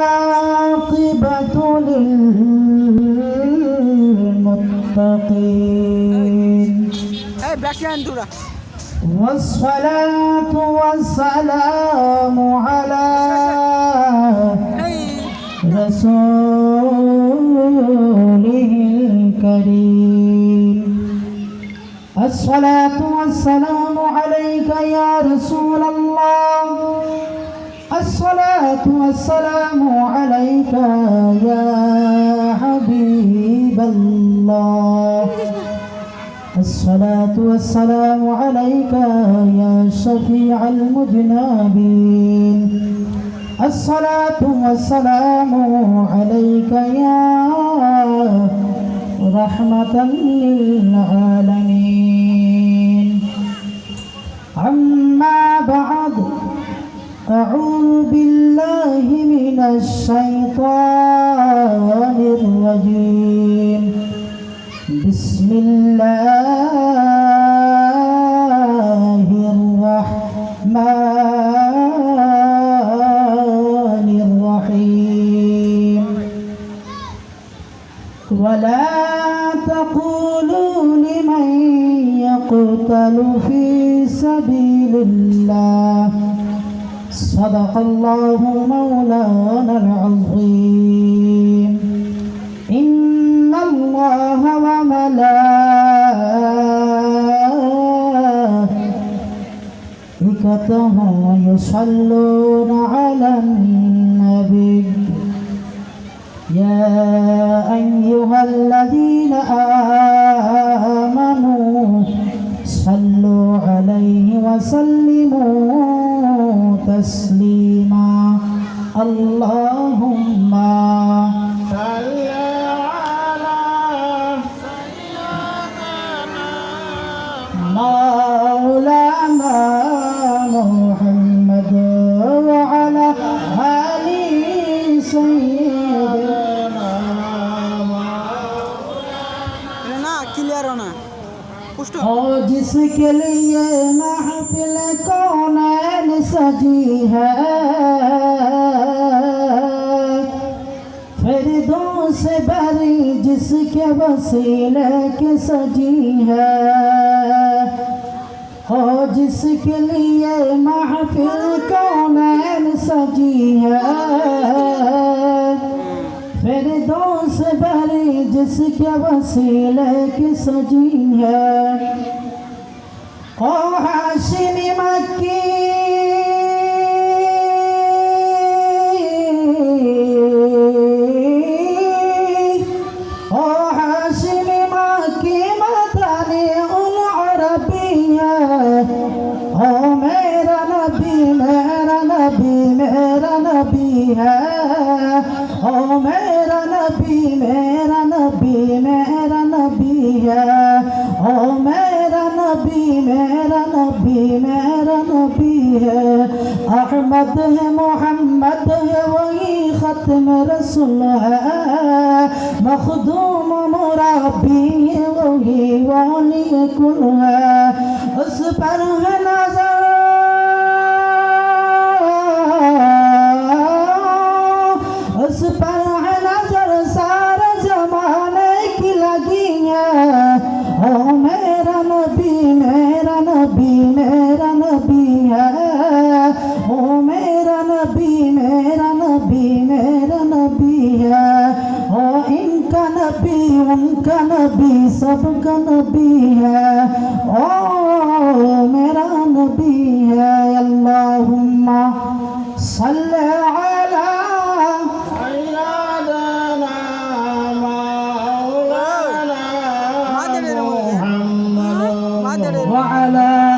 والعاقبة للمتقين والصلاة والسلام على رسوله الكريم. الصلاة والسلام عليك يا رسول الله، الصلاة والسلام عليك يا حبيب الله، الصلاة والسلام عليك يا شفيع المذنبين، الصلاة والسلام عليك يا رحمة للعالمين. أما بعد، أعوذ بالله من الشيطان الرجيم. بسم الله الرحمن الرحيم. ولا تقولوا لمن يقتل في سبيل الله، صدق الله مولانا العظيم. إن الله وملائكته يصلون على النبي يا أيها الذين آمنوا صلوا عليه وسلموا تسليما. اللهم صل على سيدنا مولانا محمد وعلى آل سيدنا مولانا और जिसके लिए महफिल कौनैन सजी है, फिरदौस बरी जिसके वसीले के सजी है, और जिसके लिए महफिल कौनैन सजी है, फिरदौस बरी जिसके वसीले की सजी है। ओ हाशिमी मक्की मदनी उल अरबिया, ओ मेरा नबी मेरा नबी मेरा नबी है, ओ मेरा नबी मेरा नबी मेरा नबी है, ओ मेरा नबी मेरा नबी मेरा नबी है। अहमद है मोहम्मद है वही खत्म रसूल है, मखदूम मुराबी है वही वाली कुल है। उस पर है नजर उस पर है नजर सारे जमाने की लगी है, ओ मेरा नबी मेरा नबी मेरा नबी है, ओ मेरा नबी मेरा नबी मेरा नबी है, ओ इनका नबी उनका नबी सबका नबी है, ओ मेरा नबी है। अल्लाहुम्मा सल्ली अला وعلى